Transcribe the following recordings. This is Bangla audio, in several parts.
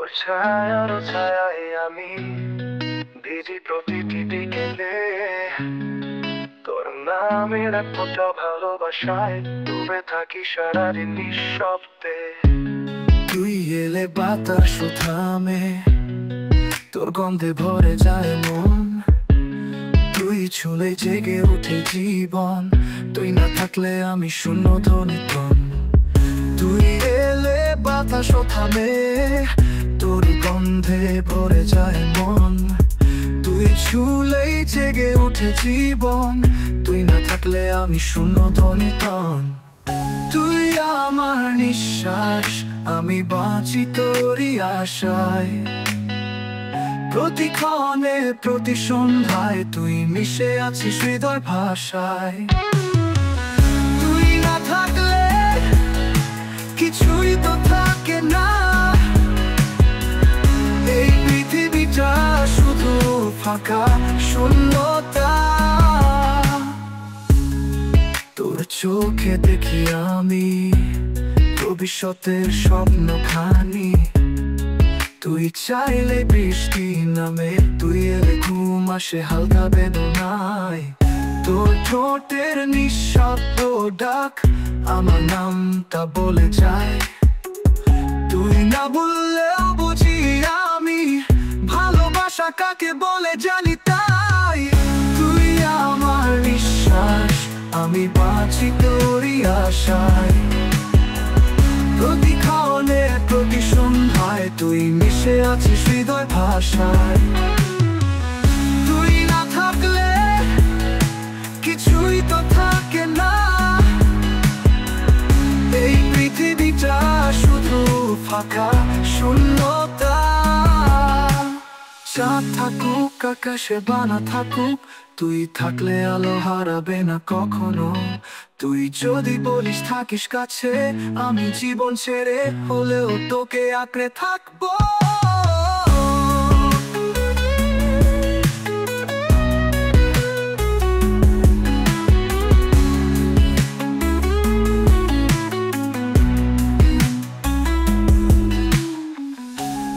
তোর ছায়ার ছায়ায় আমি ভিজি প্রতিটি বিকেলে। তোর নামের এক ফোঁটা ভালোবাসায় ডুবে থাকি সারাদিন নিঃশব্দে। তুই এলে বাতাস থামে, তোর গন্ধে ভরে যায় মন। তুই ছুলে জেগে ওঠে জীবন, তুই না থাকলে আমি শূন্য ধ্বনিতন। তুই এলে বাতাস থামে, তোর গন্ধে ভরে যায় মন। তুই ছুলেই জেগে ওঠে জীবন, তুই না থাকলে আমি শূন্য ধ্বনিতন। তুই আমার নিঃশ্বাস, আমি বাঁচি তোরই আশায়। প্রতিক্ষণে প্রতি সন্ধ্যায় তুই মিশে আছিস হৃদয় ভাষায়। তুই না থাকলে কিছুই তো থাকে না, এই পৃথিবীটা শুধু ফাঁকা শূন্যতা। তোর চোখে দেখি আমি ভবিষ্যতের স্বপ্নখানি। তুই চাইলে বৃষ্টি নামে, তুই এলে ঘুম আসে হালকা বেদনায়। তোর ঠোঁটের নিঃশব্দ ডাক আমার নামটা বলে যায়। তুই না বললেও বুঝি আমি ভালোবাসা কাকে বলে জানি তাই। তুই আমার নিঃশ্বাস, আমি বাঁচি তোরই আশায়। প্রতিক্ষণে প্রতি সন্ধ্যায় তুই মিশে আছিস হৃদয় ভাষায়। তুই না থাকলে কিছুই তো থাকে না, এই পৃথিবীটা শুধু ফাঁকা শূন্যতা। চাঁদ থাকুক আকাশে বানা থাকুক, তুই থাকলে আলো হারাবে না কখনো। তুই যদি বলিস থাকিস কাছে, আমি জীবন ছেড়ে হলেও তোকে আঁকড়ে থাকবো।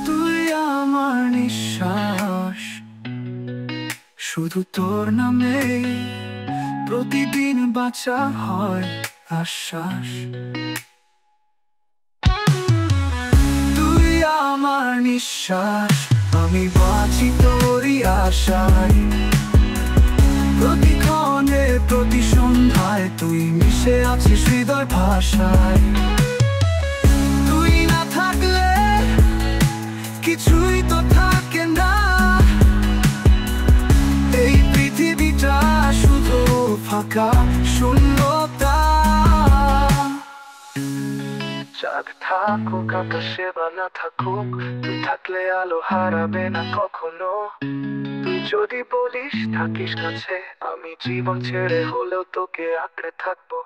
তুই আমার নিঃশ্বাস, শুধু তোর নামে প্রতিদিন বাঁচা হয় আশ্বাস। তুই আমার নিঃশ্বাস, আমি বাঁচি তোরই আশায়। প্রতিক্ষণে প্রতি সন্ধ্যায় তুই মিশে আছিস হৃদয় ভাষায়। তুই না থাকলে কিছুই তো থাকে না, এই পৃথিবীটা শুধু ফাঁকা শূন্যতা। চাঁদ থাকুক আকাশে বানা থাকুক, তুই থাকলে আলো হারাবে না কখনো। তুই যদি বলিস থাকিস কাছে, আমি জীবন ছেড়ে হলেও তোকে আঁকড়ে থাকবো।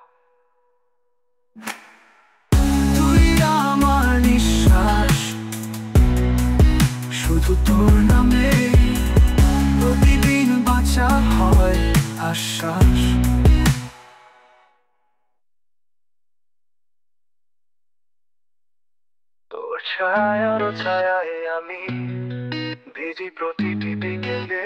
তুই আমার নিঃশ্বাস, শুধু তোর নামে প্রতিদিন বাঁচা হয় আশ্বাস। তোর ছায়ার ছায়ায় আমি ভিজি প্রতিটি বিকেলে।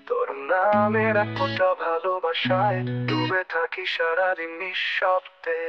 তোর নামের এক ফোঁটা ভালোবাসায় ডুবে থাকি সারাদিন নিঃশব্দে।